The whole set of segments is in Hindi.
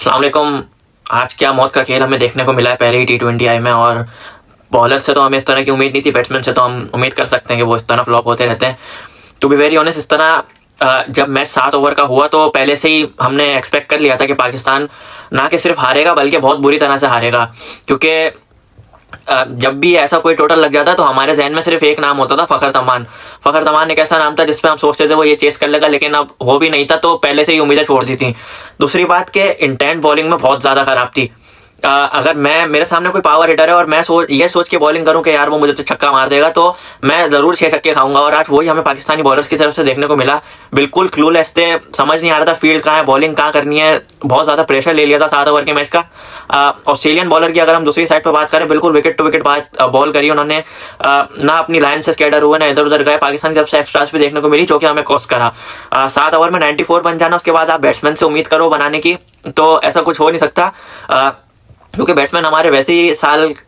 अस्सलाम वालेकुम। आज क्या मौत का खेल हमें देखने को मिला है पहले ही T20 आई में। और बॉलर से तो हमें इस तरह की उम्मीद नहीं थी, बैट्समैन से तो हम उम्मीद कर सकते हैं कि वो इस तरह फ्लॉप होते रहते हैं। टू बी वेरी ऑनेस्ट, इस तरह जब मैच 7 ओवर का हुआ तो पहले से ही हमने एक्सपेक्ट कर लिया था कि पाकिस्तान ना कि सिर्फ हारेगा बल्कि बहुत बुरी तरह से हारेगा। क्योंकि जब भी ऐसा कोई टोटल लग जाता तो हमारे जहन में सिर्फ एक नाम होता था, फखर तमान। फखर तमान एक ऐसा नाम था जिसपे हम सोचते थे वो ये चेस कर लेगा, लेकिन अब वो भी नहीं था तो पहले से ही उम्मीदें छोड़ दी थी। दूसरी बात के इंटेंट बॉलिंग में बहुत ज़्यादा खराब थी। अगर मेरे सामने कोई पावर हिटर है और मैं ये सोच के बॉलिंग करूं कि यार वो मुझे तो छक्का मार देगा, तो मैं ज़रूर 6 छक्के खाऊंगा। और आज वही हमें पाकिस्तानी बॉलर्स की तरफ से देखने को मिला। बिल्कुल क्लूलेस थे, समझ नहीं आ रहा था फील्ड कहाँ है, बॉलिंग कहाँ करनी है। बहुत ज़्यादा प्रेशर ले लिया था 7 ओवर के मैच का। ऑस्ट्रेलियन बॉलर की अगर हम दूसरी साइड पर बात करें, बिल्कुल विकेट टू विकेट बॉल करी उन्होंने। ना अपनी लाइन से स्कैटर हुए, ना इधर उधर गए। पाकिस्तान की तरफ से एक्स्ट्रास भी देखने को मिली जो कि हमें कॉस्ट करा। 7 ओवर में 94 बन जाना, उसके बाद आप बैट्समैन से उम्मीद करो बनाने की, तो ऐसा कुछ हो नहीं सकता। क्योंकि बैट्समैन हमारे वैसे ही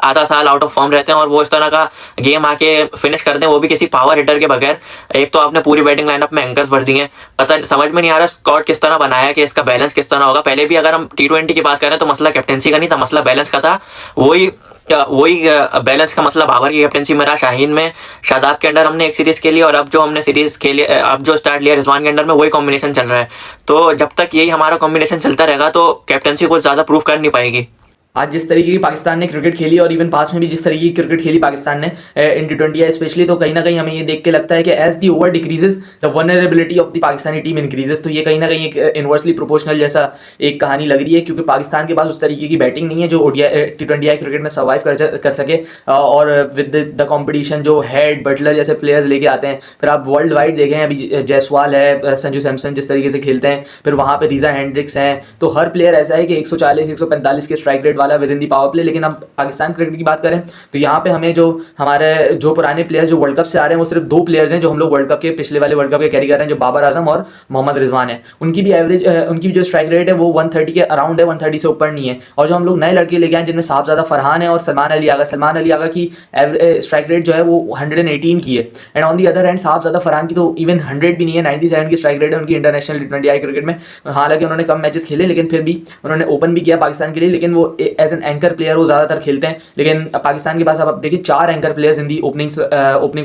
आधा साल आउट ऑफ फॉर्म रहते हैं और वो इस तरह का गेम आके फिनिश कर दें, वो भी किसी पावर हिटर के बगैर। एक तो आपने पूरी बैटिंग लाइनअप में एंकर्स भर दिए। पता समझ में नहीं आ रहा स्क्वाड किस तरह बनाया कि इसका बैलेंस किस तरह होगा। पहले भी अगर हम T20 की बात करें तो मसला कैप्टेंसी का नहीं था, मसला बैलेंस का था। वही बैलेंस का मसला बाबर की कैप्टेंसी में रहा। शाहीन में, शादाब के अंडर हमने एक सीरीज खेली और अब जो हमने सीरीज खेली, अब जो स्टार्ट लिया रिजवान के अंडर में, वही कॉम्बिनेशन चल रहा है। तो जब तक यही हमारा कॉम्बिनेशन चलता रहेगा तो कैप्टेंसी कुछ ज़्यादा प्रूव कर नहीं पाएगी। आज जिस तरीके की पाकिस्तान ने क्रिकेट खेली और इवन पास में भी जिस तरीके की क्रिकेट खेली पाकिस्तान ने इन T20 स्पेशली, तो कहीं ना कहीं हमें ये देख के लगता है कि as the over decreases the vulnerability of the Pakistani team increases. तो ये कहीं ना कहीं एक इनवर्सली प्रोपोर्शनल जैसा एक कहानी लग रही है, क्योंकि पाकिस्तान के पास उस तरीके की बैटिंग नहीं है जो T20 क्रिकेट में सर्वाइव कर सके। और विद द कॉम्पिटिशन जो हेड बटलर जैसे प्लेयर्स लेके आते हैं, फिर आप वर्ल्ड वाइड देखें, अभी जायसवाल है, संजू सैमसन जिस तरीके से खेलते हैं, फिर वहाँ पे रीजा हेंड्रिक्स हैं, तो हर प्लेयर ऐसा है कि 140-145 के स्ट्राइक रेट वाला with in the power play. लेकिन हम पाकिस्तान क्रिकेट की बात करें तो यहाँ पे हमें जो पुराने प्लेयर्स जो वर्ल्ड कप से आ रहे हैं, वो सिर्फ 2 प्लेयर्स हैं जो हम लोग वर्ल्ड कप के पिछले वाले वर्ल्ड कप के कैरी कर रहे हैं, जो बाबर आजम और मोहम्मद रिजवान है। उनकी भी एवरेज, उनकी जो स्ट्राइक रेट है वो 130 के अराउंड है, 130 से ऊपर नहीं है। और जो हम लोग नए लड़के लेके आए जिनमें साहबजादा फरहान है और सलमान अली आगा की स्ट्राइक रेट जो है वो 118 की है। And on the other hand Sahibzada Farhan की तो इवन 100 भी नहीं है, 97 की स्ट्राइक रेट है उनकी इंटरनेशनल T20 क्रिकेट में। हालांकि उन्होंने कम मैचेस खेले, लेकिन फिर भी उन्होंने ओपन भी किया पाकिस्तान के लिए। लेकिन वो एज एन एंकर प्लेयर वो ज़्यादातर खेलते हैं। लेकिन पाकिस्तान के पास अब आप देखिए 4 anchor players in the opening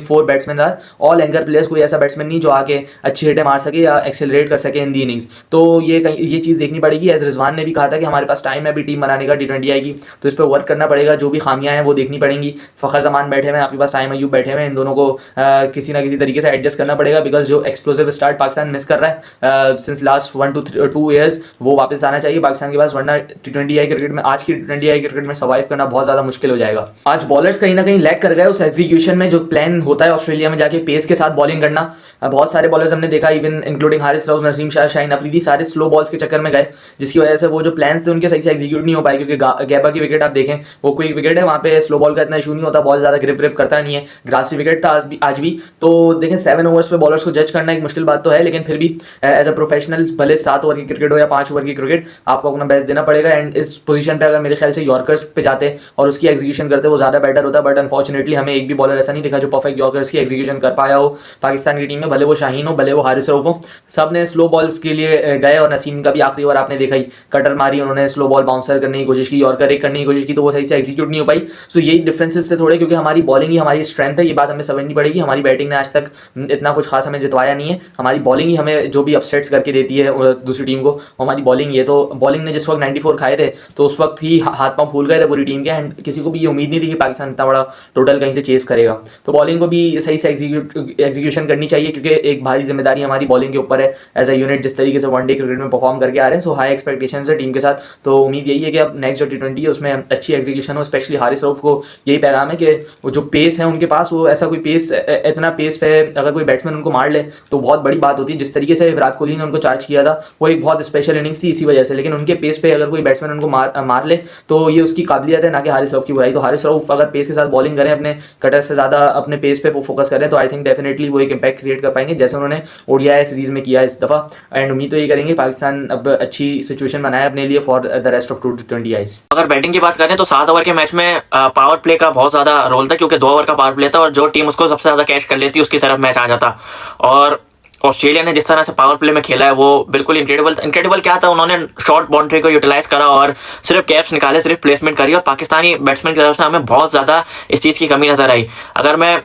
4 batsman are all anchor players. कोई ऐसा बैट्समैन नहीं जो आके अच्छी हिटें मार सके या एक्सेलरेट कर सके इन दी इनिंग्स। तो ये चीज़ देखनी पड़ेगी। एज रिजवान ने भी कहा था कि हमारे पास टाइम है अभी टीम बनाने का T20 आएगी, तो इस पर वर्क करना पड़ेगा। जो भी खामियां हैं वो देखनी पड़ेंगी। फ़खर जमान बैठे हुए हैं, आपके पास साइम अयूब बैठे हुए हैं, इन दोनों को किसी ना किसी तरीके से एडजस्ट करना पड़ेगा। बिकॉज जो एक्सप्लोसिव स्टार्ट पाकिस्तान मिस कर रहा है सिंस लास्ट 1 to 2 ईयर्स, वो वापस आना चाहिए पाकिस्तान के पास। वरना T20 क्रिकेट में, आज की T20 क्रिकेट में सर्वाइव करना बहुत ज़्यादा मुश्किल हो जाएगा। आज बॉलर्स कहीं ना कहीं लैग कर गए उस एग्जीक्यूशन में जो प्लान होता है ऑस्ट्रेलिया में जाके पेस के साथ बॉलिंग करना। बहुत सारे बॉलर्स हमने देखा, इवन इंक्लूडिंग हारिस रऊफ, नसीम शाह, शाहीन अफरीदी, सारे स्लो बॉल्स के चक्कर में गए, जिसकी वजह से वो जो प्लान्स थे उनके सही से एग्जीक्यूट नहीं हो पाए। क्योंकि गैबा की विकेट आप देखें, वो क्विक विकेट है, वहाँ पे स्लो बॉल का इतना इशू नहीं होता, बॉल ज़्यादा ग्रिप करता नहीं है। ग्रासी विकेट था आज भी। तो देखें 7 ओवर्स पे बॉलर्स को जज करना एक मुश्किल बात तो है, लेकिन फिर भी एज अ प्रोफेशनल, भले 7 ओवर की क्रिकेट हो या 5 ओवर की क्रिकेट, आपको अपना बेस्ट देना पड़ेगा। एंड इस पोजीशन पे अगर मेरे ख्याल से यॉर्कर्स पे जाते और उसकी एग्जीक्यूशन करते वो ज़्यादा बेटर होता। बट अनफॉर्चुनेटली हमें एक भी बॉलर ऐसा नहीं दिखा जो परफेक्ट यॉर्कर्स की एग्जीक्यूशन कर पाया हो पाकिस्तान की टीम में। भले वो शाहीन हो, भले वो हारिस रऊफ हो, सब ने स्लो बॉल्स के लिए गए। और नसीम का भी आखिरी ओवर आपने देखा ही, कटर मारी उन्होंने, स्लो बॉल बाउंसर करने की कोशिश की, यॉर्कर एक करने की कोशिश की, तो वो सही से एग्जीक्यूट नहीं हो पाई। सो यही डिफरेंसेस से थोड़े, क्योंकि हमारी बॉलिंग ही हमारी स्ट्रेंथ है, ये बात हमें समझनी पड़ेगी। हमारी बैटिंग ने आज तक इतना कुछ खास हमें जितवाया नहीं है। हमारी बॉलिंग ही हमें जो भी अपसेट्स करके देती है दूसरी टीम को, हमारी बॉलिंग ये। तो बॉलिंग ने जिस वक्त 94 खाए थे तो उस वक्त ही हाथ पांव फूल गए थे पूरी टीम के। एंड किसी को भी ये उम्मीद नहीं थी कि पाकिस्तान इतना बड़ा टोटल कहीं से चेस करेगा। तो बॉलिंग को भी सही से एग्जीक्यूशन करनी चाहिए, क्योंकि एक भारी जिम्मेदारी हमारी बॉलिंग के ऊपर है एज अ यूनिट, जिस तरीके से वनडे क्रिकेट में परफॉर्म करके आ रहे हैं। सो हाई एक्सपेक्टेशन है टीम के साथ। तो उम्मीद यही है कि अब नेक्स्ट जो T20 है उसमें अच्छी एग्जीक्यूशन हो। स्पेशली हारिस रऊफ को यही पैगाम है कि वो जो पेस है उनके पास, वो ऐसा कोई पेस, इतना पेस पे अगर कोई बैट्समैन उनको मार ले तो बहुत बड़ी बात होती है। जिस तरीके से विराट कोहली ने उनको चार्ज किया था वो एक बहुत स्पेशल इनिंग्स थी इसी वजह से। लेकिन उनके पेस पे अगर कोई बैट्समैन उनको मार ले तो ये उसकी काबिलियत है, ना कि हारिस रऊफ की बुराई। तो हारिस रऊफ अगर पेस के साथ बॉलिंग करें, अपने कटर से ज़्यादा अपने पेस पे फोकस करें, तो आई थिंक डेफिनेटली वो एक इम्पैक्ट क्रिएट कर पाएंगे, जैसे उन्होंने ODI सीरीज में किया इस दफ़ा। एंड उम्मीद तो ये करेंगे पाकिस्तान अब अच्छी सिचुएशन बनाए अपने लिए for the rest of T20 eyes. अगर बैटिंग की बात करें तो 7 ओवर के मैच में पावर प्ले का बहुत ज़्यादा रोल था, क्योंकि 2 ओवर का पावर प्ले था और जो टीम उसको सबसे ज़्यादा कैच कर लेती उसकी तरफ मैच आ जाता। और ऑस्ट्रेलिया ने जिस तरह से पावर प्ले में खेला है वो बिल्कुल इनक्रेडिबल क्या था। उन्होंने शॉर्ट बाउंड्री को यूटिलाइज करा और सिर्फ कैप्स निकाले, सिर्फ प्लेसमेंट करी, और पाकिस्तानी बैट्समैन की तरफ से हमें बहुत ज़्यादा इस चीज़ की कमी नजर आई। अगर मैं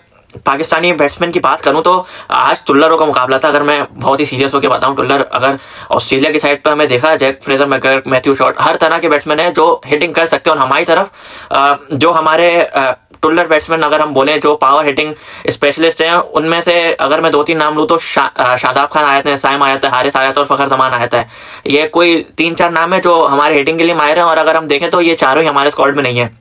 पाकिस्तानी बैट्समैन की बात करूं तो आज टुल्लरों का मुकाबला था। अगर मैं बहुत ही सीरियस होकर बताऊं, टुल्लर अगर ऑस्ट्रेलिया की साइड पर हमें देखा, Jack Fraser, McGurk, Matthew Short, हर तरह के बैट्समैन हैं जो हिटिंग कर सकते हैं। और हमारी तरफ जो हमारे टुल्लर बैट्समैन अगर हम बोलें जो पावर हिटिंग स्पेशलिस्ट हैं, उनमें से अगर मैं 2-3 नाम लूँ तो शादाब खान आए थे, साइम आया था, हारिस आया था और फ़खर जमान आया था। ये कोई 3-4 नाम है जो हमारे हिटिंग के लिए माहिर हैं। और अगर हम देखें तो ये चारों ही हमारे स्क्वाड में नहीं है।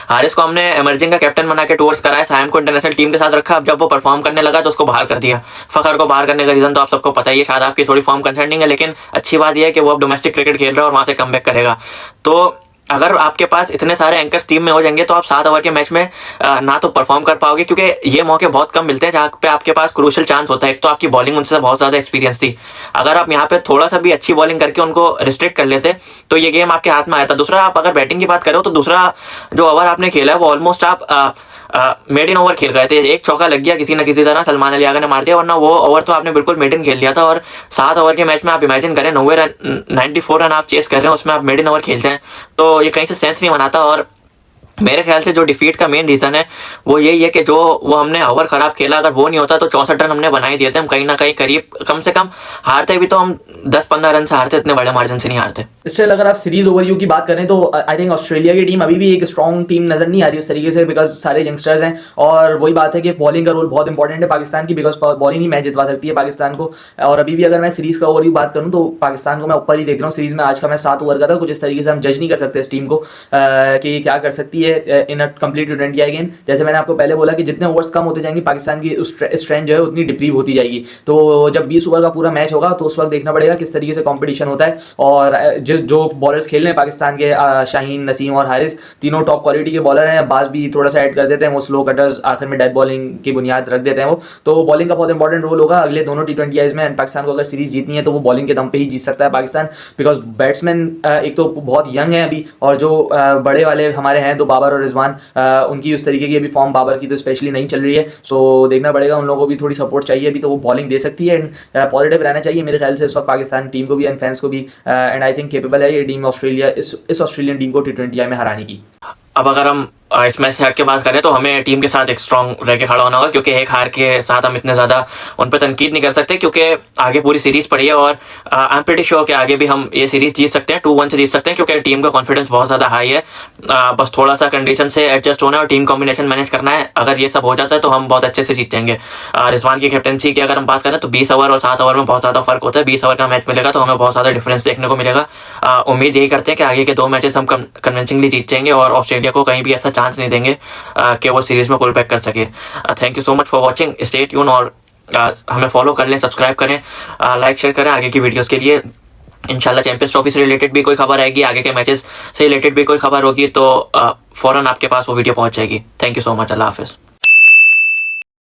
हारिस को हमने इमर्जिंग का कैप्टन बना के टूर्स कराया, साइम को इंटरनेशनल टीम के साथ रखा। अब जब वो परफॉर्म करने लगा तो उसको बाहर कर दिया। फखर को बाहर करने का रीजन तो आप सबको पता ही है, शायद आपकी थोड़ी फॉर्म कंसर्निंग है, लेकिन अच्छी बात यह है कि वो अब डोमेस्टिक क्रिकेट खेल रहा है और वहां से कमबैक करेगा। तो अगर आपके पास इतने सारे एंकर्स टीम में हो जाएंगे तो आप 7 ओवर के मैच में ना तो परफॉर्म कर पाओगे, क्योंकि ये मौके बहुत कम मिलते हैं जहाँ पे आपके पास क्रूशियल चांस होता है। एक तो आपकी बॉलिंग उनसे बहुत ज़्यादा एक्सपीरियंस थी, अगर आप यहाँ पे थोड़ा सा भी अच्छी बॉलिंग करके उनको रिस्ट्रिक्ट कर लेते तो ये गेम आपके हाथ में आया था। दूसरा, आप अगर बैटिंग की बात करो तो दूसरा जो ओवर आपने खेला है वो ऑलमोस्ट आप मेड इन ओवर खेल रहे थे। एक चौका लग गया किसी न किसी तरह, सलमान अली आगा ने मार दिया, वरना वो ओवर तो आपने बिल्कुल मेड इन खेल लिया था। और 7 ओवर के मैच में आप इमेजिन करें 90 रन 94 रन आप चेस कर रहे हैं, उसमें आप मेड इन ओवर खेलते हैं, तो ये कहीं से सेंस नहीं बनाता। और मेरे ख्याल से जो डिफीट का मेन रीज़न है वो यही है कि जो वो हमने ओवर खराब खेला, अगर वो नहीं होता तो 64 रन हमने बना ही दिए थे। हम कहीं ना कहीं करीब, कम से कम हारते भी तो हम 10-15 रन से हारते, इतने बड़े मार्जिन से नहीं हारते। स्टिल अगर आप सीरीज ओवरव्यू की बात करें तो आई थिंक ऑस्ट्रेलिया की टीम अभी भी एक स्ट्रॉन्ग टीम नजर नहीं आ रही उस तरीके से, बिकॉज सारे यंगस्टर्स हैं। और वही बात है कि बॉलिंग का रोल बहुत इंपॉर्टेंट है पाकिस्तान की, बिकॉज बॉलिंग ही मैच जितवा सकती है पाकिस्तान को। और अभी भी अगर मैं सीरीज का ओवरव्यू बात करूँ तो पाकिस्तान को मैं ऊपर ही देख रहा हूँ सीरीज में। आज का मैच 7 ओवर का था, कुछ इस तरीके से हम जज नहीं कर सकते इस टीम को कि क्या कर सकती है इन अ कंप्लीट T20 गेम। जैसे मैंने आपको पहले बोला कि जितने ओवर्स कम होते जाएंगे पाकिस्तान की स्ट्रेंथ जो है उतनी डिप्रीव होती जाएगी। तो जब 20 ओवर का पूरा मैच होगा तो उस वक्त देखना पड़ेगा किस तरीके से कंपटीशन होता है। और जो बॉलर्स खेल रहे हैं पाकिस्तान के, शाहीन, नसीम और हारिस, तीनों टॉप क्वालिटी के बॉलर हैं। बाज भी थोड़ा सा ऐड कर देते हैं, वो स्लो कटर्स आखिर में डेथ बॉलिंग की बुनियाद रख देते हैं वो। तो बॉलिंग का बहुत इंपॉर्टेंट रोल होगा अगले दोनों T20 में। पाकिस्तान को अगर सीरीज जीतनी है तो वो बॉलिंग के दम पे ही जीत सकता है पाकिस्तान, बिकॉज बैट्समैन एक तो बहुत यंग है अभी, और जो बड़े वाले हमारे हैं, 2 बाबर और रिजवान, उनकी उस तरीके की अभी फॉर्म बाबर की तो स्पेशली नहीं चल रही है। सो देखना पड़ेगा, उन लोगों को भी थोड़ी सपोर्ट चाहिए अभी, तो वो बॉलिंग दे सकती है। एंड पॉजिटिव रहना चाहिए मेरे ख्याल से इस वक्त पाकिस्तान टीम को भी एंड फैंस को भी। एंड आई थिंक केपेबल है ये टीम ऑस्ट्रेलिया, इस ऑस्ट्रेलियन टीम को T20 में हराने की। अब अगर हम इस मैच से हट के बात करें तो हमें टीम के साथ एक स्ट्रॉन्ग रह के खड़ा होना होगा, क्योंकि एक हार के साथ हम इतने ज़्यादा उन पर तनकीद नहीं कर सकते, क्योंकि आगे पूरी सीरीज पड़ी है। और आई एम प्रीटी श्योर कि आगे भी हम ये सीरीज जीत सकते हैं, 2-1 से जीत सकते हैं, क्योंकि टीम का कॉन्फिडेंस बहुत ज़्यादा हाई है। बस थोड़ा सा कंडीशन से एडजस्ट होना है और टीम कॉम्बिनेशन मैनेज करना है। अगर ये सब हो जाता है तो हम बहुत अच्छे से जीत जाएंगे। रिजवान की कैप्टनसी की अगर हम बात करें तो 20 ओवर और 7 ओवर में बहुत ज़्यादा फर्क होता है। 20 ओवर का मैच मिलेगा तो हमें बहुत ज़्यादा डिफरेंस देखने को मिलेगा। उम्मीद यही करते हैं कि आगे के 2 मैचेस हम कन्विंसिंगली जीत जाएंगे और ऑस्ट्रेलिया को कहीं भी ऐसा चांस नहीं देंगे कि वो सीरीज में पुल बैक कर सके। Thank you so much for watching, stay tune, और हमें फॉलो कर लें, सब्सक्राइब करें, लाइक शेयर करें आगे की वीडियोस के लिए। इंशाल्लाह चैंपियंस ट्रॉफी से रिलेटेड भी कोई खबर आएगी, आगे के मैचेस से रिलेटेड भी कोई खबर होगी तो फौरन आपके पास वो वीडियो पहुंच जाएगी। थैंक यू सो मच, अल्लाह हाफिज़।